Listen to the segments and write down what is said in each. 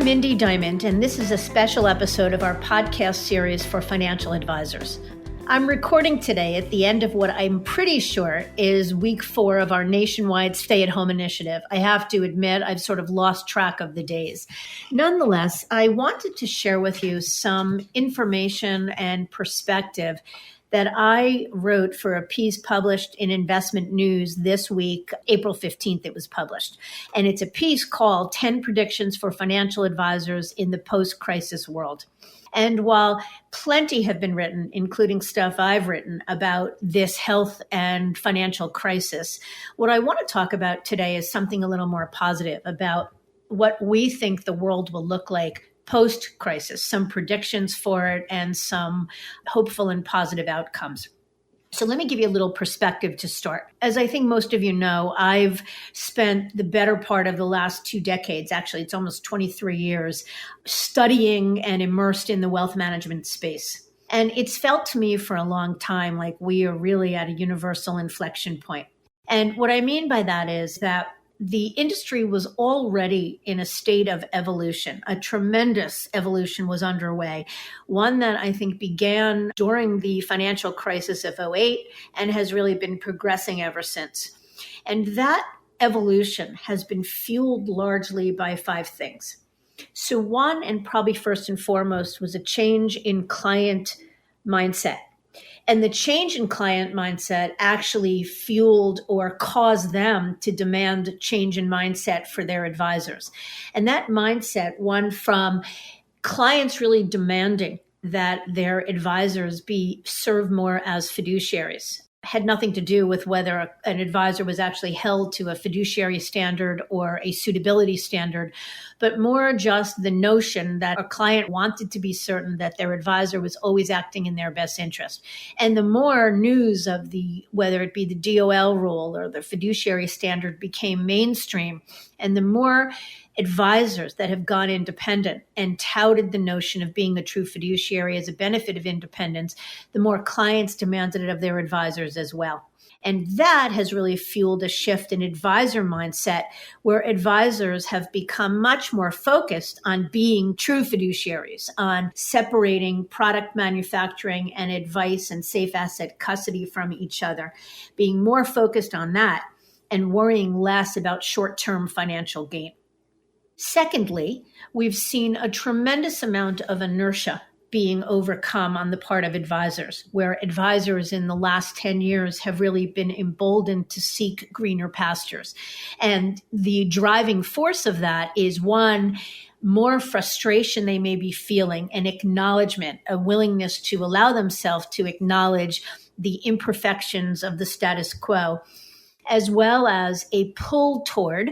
Mindy Diamond, and this is a special episode of our podcast series for financial advisors. I'm recording today at the end of what I'm pretty sure is week 4 of our nationwide stay-at-home initiative. I have to admit, I've sort of lost track of the days. Nonetheless, I wanted to share with you some information and perspective that I wrote for a piece published in Investment News this week, April 15th it was published. And it's a piece called 10 Predictions for Financial Advisors in the Post-Crisis World. And while plenty have been written, including stuff I've written about this health and financial crisis, what I want to talk about today is something a little more positive about what we think the world will look like post-crisis, some predictions for it, and some hopeful and positive outcomes. So let me give you a little perspective to start. As I think most of you know, I've spent the better part of the last 2 decades, actually it's almost 23 years, studying and immersed in the wealth management space. And it's felt to me for a long time like we are really at a universal inflection point. And what I mean by that is that the industry was already in a state of evolution. A tremendous evolution was underway, one that I think began during the financial crisis of '08 and has really been progressing ever since. And that evolution has been fueled largely by 5 things. So one, and probably first and foremost, was a change in client mindset. And the change in client mindset actually fueled or caused them to demand change in mindset for their advisors. And that mindset, one from clients really demanding that their advisors be served more as fiduciaries, had nothing to do with whether an advisor was actually held to a fiduciary standard or a suitability standard, but more just the notion that a client wanted to be certain that their advisor was always acting in their best interest. And the more news of whether it be the DOL rule or the fiduciary standard became mainstream, and the more advisors that have gone independent and touted the notion of being a true fiduciary as a benefit of independence, the more clients demanded it of their advisors as well. And that has really fueled a shift in advisor mindset where advisors have become much more focused on being true fiduciaries, on separating product manufacturing and advice and safe asset custody from each other, being more focused on that and worrying less about short-term financial gain. Secondly, we've seen a tremendous amount of inertia being overcome on the part of advisors, where advisors in the last 10 years have really been emboldened to seek greener pastures. And the driving force of that is, one, more frustration they may be feeling, an acknowledgement, a willingness to allow themselves to acknowledge the imperfections of the status quo, as well as a pull toward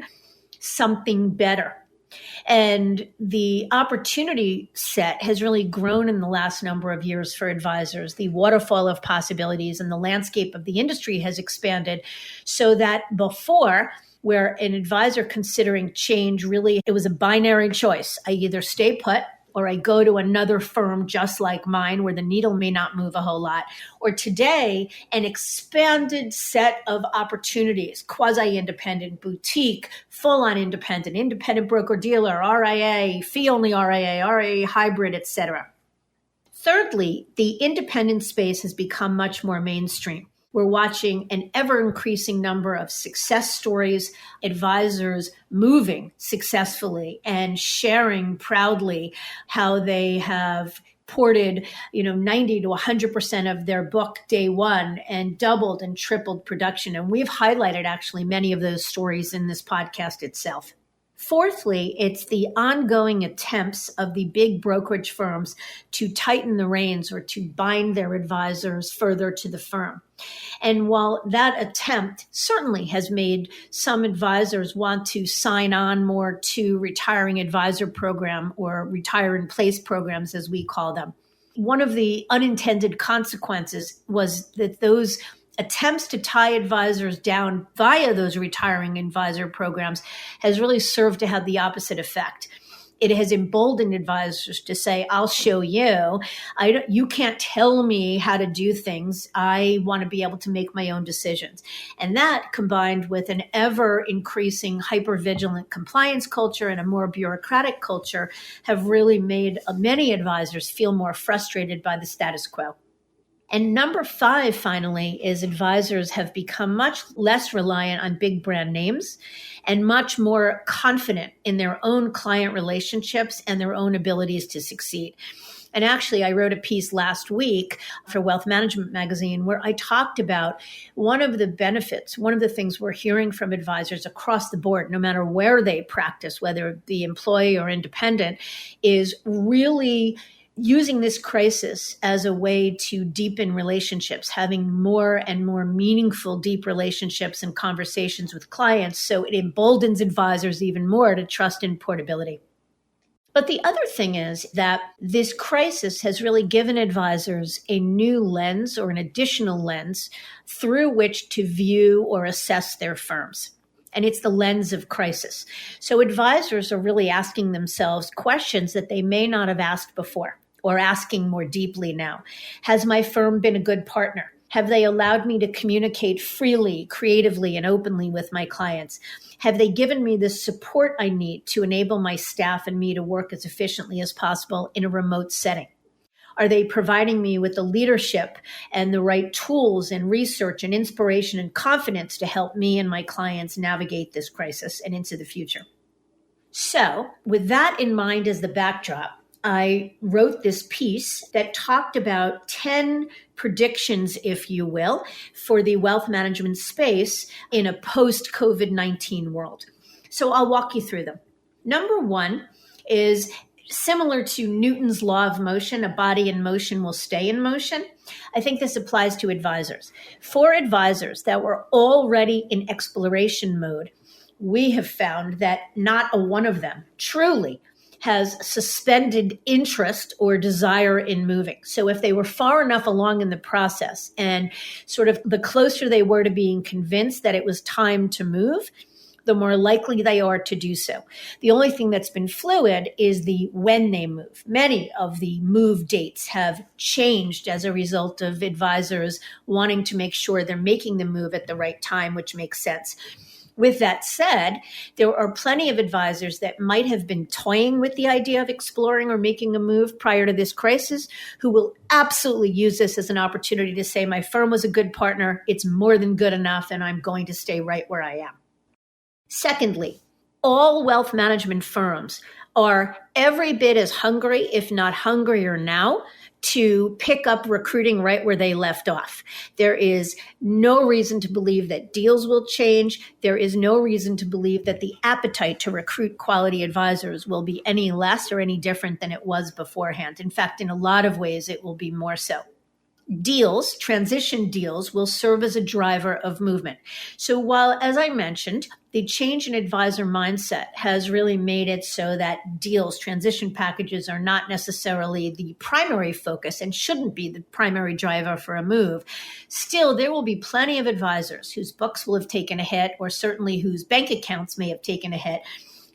something better. And the opportunity set has really grown in the last number of years for advisors. The waterfall of possibilities and the landscape of the industry has expanded so that before, where an advisor considering change, really, it was a binary choice. I either stay put or I go to another firm just like mine where the needle may not move a whole lot. Or today, an expanded set of opportunities, quasi-independent, boutique, full-on independent broker-dealer, RIA, fee-only RIA hybrid, etc. Thirdly, the independent space has become much more mainstream. We're watching an ever-increasing number of success stories, advisors moving successfully and sharing proudly how they have ported, 90 to 100% of their book day one and doubled and tripled production. And we've highlighted actually many of those stories in this podcast itself. Fourthly, it's the ongoing attempts of the big brokerage firms to tighten the reins or to bind their advisors further to the firm. And while that attempt certainly has made some advisors want to sign on more to retiring advisor program or retire in place programs, as we call them, one of the unintended consequences was that those attempts to tie advisors down via those retiring advisor programs has really served to have the opposite effect. It has emboldened advisors to say, I'll show you. You can't tell me how to do things. I want to be able to make my own decisions. And that, combined with an ever increasing hypervigilant compliance culture and a more bureaucratic culture, have really made many advisors feel more frustrated by the status quo. And number 5, finally, is advisors have become much less reliant on big brand names and much more confident in their own client relationships and their own abilities to succeed. And actually, I wrote a piece last week for Wealth Management Magazine where I talked about one of the benefits, one of the things we're hearing from advisors across the board, no matter where they practice, whether the employee or independent, is really using this crisis as a way to deepen relationships, having more and more meaningful, deep relationships and conversations with clients. So it emboldens advisors even more to trust in portability. But the other thing is that this crisis has really given advisors a new lens or an additional lens through which to view or assess their firms. And it's the lens of crisis. So advisors are really asking themselves questions that they may not have asked before, or asking more deeply now. Has my firm been a good partner? Have they allowed me to communicate freely, creatively, and openly with my clients? Have they given me the support I need to enable my staff and me to work as efficiently as possible in a remote setting? Are they providing me with the leadership and the right tools and research and inspiration and confidence to help me and my clients navigate this crisis and into the future? So, with that in mind as the backdrop, I wrote this piece that talked about 10 predictions, if you will, for the wealth management space in a post-COVID-19 world. So I'll walk you through them. Number 1 is similar to Newton's law of motion, a body in motion will stay in motion. I think this applies to advisors. For advisors that were already in exploration mode, we have found that not a one of them truly has suspended interest or desire in moving. So if they were far enough along in the process and sort of the closer they were to being convinced that it was time to move, the more likely they are to do so. The only thing that's been fluid is the when they move. Many of the move dates have changed as a result of advisors wanting to make sure they're making the move at the right time, which makes sense. With that said, there are plenty of advisors that might have been toying with the idea of exploring or making a move prior to this crisis who will absolutely use this as an opportunity to say, my firm was a good partner, it's more than good enough, and I'm going to stay right where I am. Secondly, all wealth management firms are every bit as hungry, if not hungrier now, to pick up recruiting right where they left off. There is no reason to believe that deals will change. There is no reason to believe that the appetite to recruit quality advisors will be any less or any different than it was beforehand. In fact, in a lot of ways, it will be more so. Deals, transition deals, will serve as a driver of movement. So while, as I mentioned, the change in advisor mindset has really made it so that deals, transition packages are not necessarily the primary focus and shouldn't be the primary driver for a move, still there will be plenty of advisors whose books will have taken a hit, or certainly whose bank accounts may have taken a hit,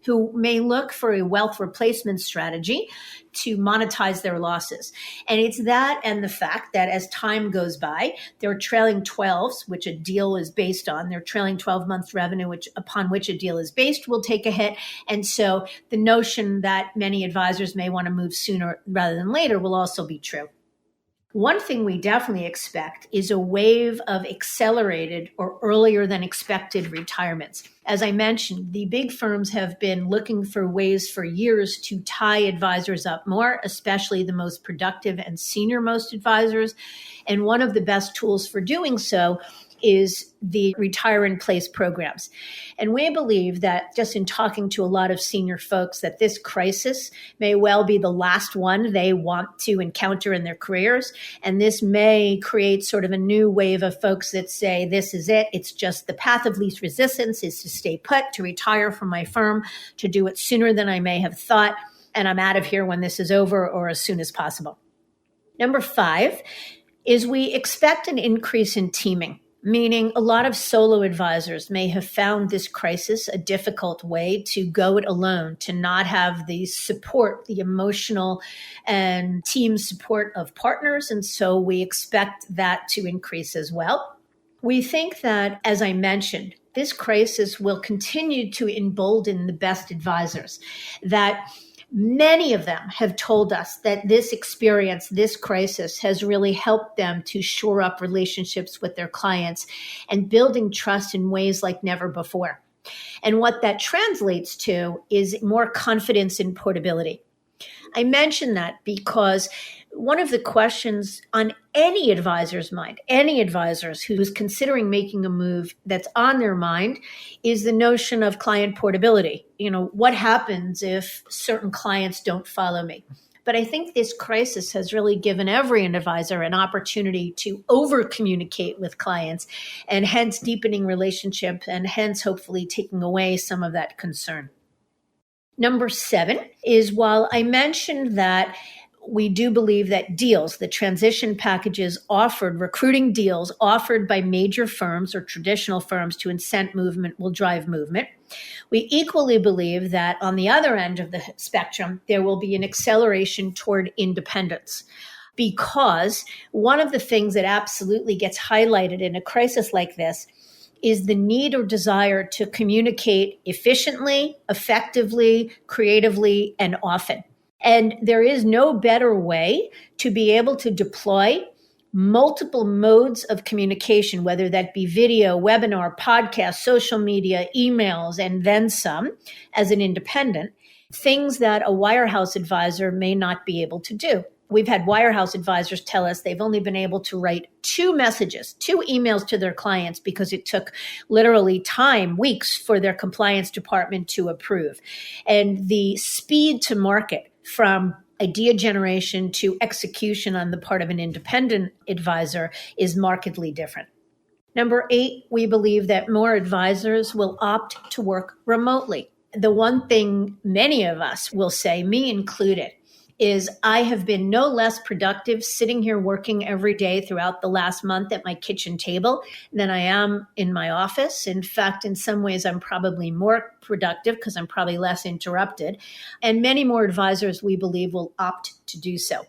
who may look for a wealth replacement strategy to monetize their losses. And it's that and the fact that as time goes by, their trailing 12s, which a deal is based on, their trailing 12 months revenue, upon which a deal is based, will take a hit. And so the notion that many advisors may want to move sooner rather than later will also be true. One thing we definitely expect is a wave of accelerated or earlier than expected retirements. As I mentioned, the big firms have been looking for ways for years to tie advisors up more, especially the most productive and senior most advisors. And one of the best tools for doing so is the retire in place programs. And we believe that, just in talking to a lot of senior folks, that this crisis may well be the last one they want to encounter in their careers. And this may create sort of a new wave of folks that say, this is it. It's just the path of least resistance is to stay put, to retire from my firm, to do it sooner than I may have thought. And I'm out of here when this is over, or as soon as possible. Number 5 is we expect an increase in teaming. meaning a lot of solo advisors may have found this crisis a difficult way to go it alone, to not have the support, the emotional and team support of partners. And so we expect that to increase as well. We think that, as I mentioned, this crisis will continue to embolden the best advisors, that many of them have told us that this experience, this crisis, has really helped them to shore up relationships with their clients and building trust in ways like never before. And what that translates to is more confidence in portability. I mention that because one of the questions on any advisor's mind, any advisors who's considering making a move that's on their mind, is the notion of client portability. What happens if certain clients don't follow me? But I think this crisis has really given every advisor an opportunity to over-communicate with clients and hence deepening relationship and hence hopefully taking away some of that concern. Number 7 is, while I mentioned that we do believe that deals, the transition packages offered, recruiting deals offered by major firms or traditional firms to incent movement will drive movement, we equally believe that on the other end of the spectrum, there will be an acceleration toward independence. Because one of the things that absolutely gets highlighted in a crisis like this is the need or desire to communicate efficiently, effectively, creatively, and often. And there is no better way to be able to deploy multiple modes of communication, whether that be video, webinar, podcast, social media, emails, and then some as an independent, things that a wirehouse advisor may not be able to do. We've had wirehouse advisors tell us they've only been able to write 2 messages, 2 emails to their clients because it took literally time, weeks, for their compliance department to approve. And the speed to market from idea generation to execution on the part of an independent advisor is markedly different. Number 8, we believe that more advisors will opt to work remotely. The one thing many of us will say, me included, is I have been no less productive sitting here working every day throughout the last month at my kitchen table than I am in my office. In fact, in some ways, I'm probably more productive because I'm probably less interrupted. And many more advisors, we believe, will opt to do so.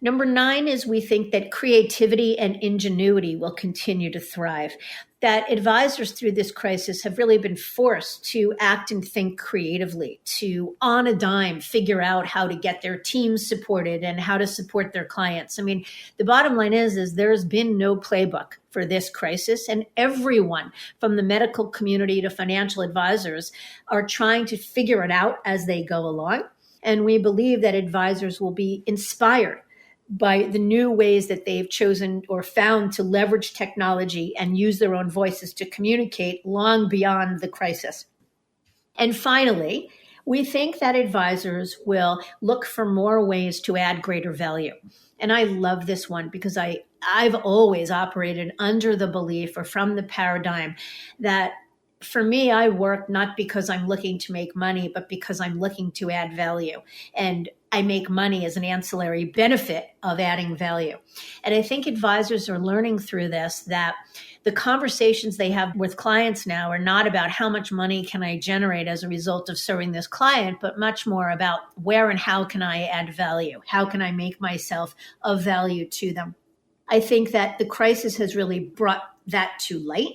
Number 9 is we think that creativity and ingenuity will continue to thrive, that advisors through this crisis have really been forced to act and think creatively, to on a dime figure out how to get their teams supported and how to support their clients. I mean, the bottom line is there's been no playbook for this crisis, and everyone from the medical community to financial advisors are trying to figure it out as they go along. And we believe that advisors will be inspired by the new ways that they've chosen or found to leverage technology and use their own voices to communicate long beyond the crisis. And finally, we think that advisors will look for more ways to add greater value. And I love this one because I've always operated under the belief or from the paradigm that for me, I work not because I'm looking to make money, but because I'm looking to add value. And I make money as an ancillary benefit of adding value. And I think advisors are learning through this that the conversations they have with clients now are not about how much money can I generate as a result of serving this client, but much more about where and how can I add value? How can I make myself of value to them? I think that the crisis has really brought that to light.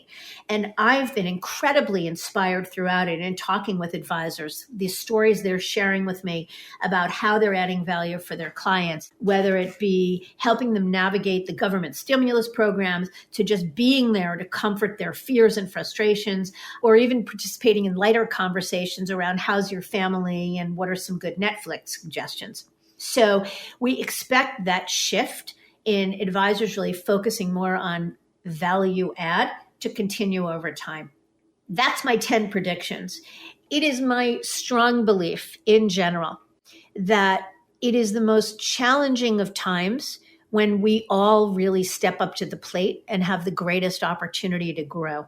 And I've been incredibly inspired throughout it in talking with advisors, the stories they're sharing with me about how they're adding value for their clients, whether it be helping them navigate the government stimulus programs, to just being there to comfort their fears and frustrations, or even participating in lighter conversations around how's your family and what are some good Netflix suggestions. So we expect that shift in advisors really focusing more on value add to continue over time. That's my 10 predictions. It is my strong belief in general that it is the most challenging of times when we all really step up to the plate and have the greatest opportunity to grow.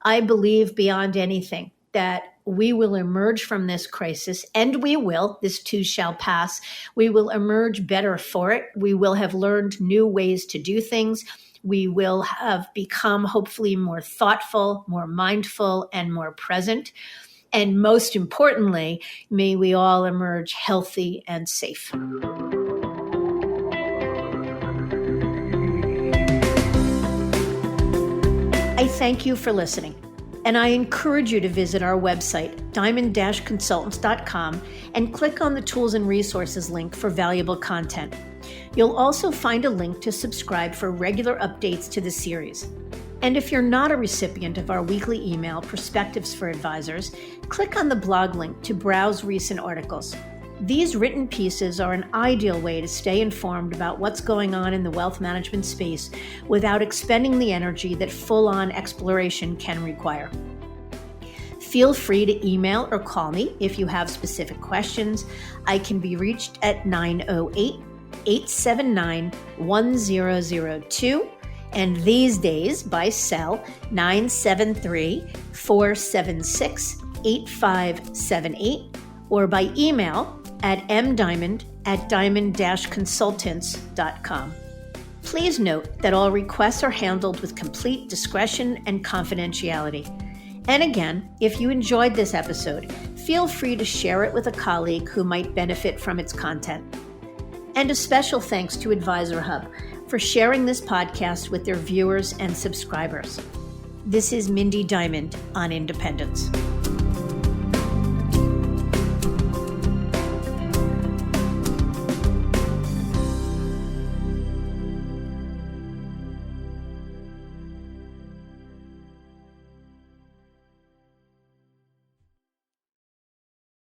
I believe beyond anything that we will emerge from this crisis, and this too shall pass. We will emerge better for it. We will have learned new ways to do things. We will have become hopefully more thoughtful, more mindful, and more present. And most importantly, may we all emerge healthy and safe. I thank you for listening, and I encourage you to visit our website, diamond-consultants.com, and click on the Tools and Resources link for valuable content. You'll also find a link to subscribe for regular updates to the series. And if you're not a recipient of our weekly email, Perspectives for Advisors, click on the blog link to browse recent articles. These written pieces are an ideal way to stay informed about what's going on in the wealth management space without expending the energy that full-on exploration can require. Feel free to email or call me if you have specific questions. I can be reached at 908-879-1002. And these days by cell 973-476-8578 or by email at mdiamond@diamond-consultants.com. Please note that all requests are handled with complete discretion and confidentiality. And again, if you enjoyed this episode, feel free to share it with a colleague who might benefit from its content. And a special thanks to Advisor Hub for sharing this podcast with their viewers and subscribers. This is Mindy Diamond on Independence.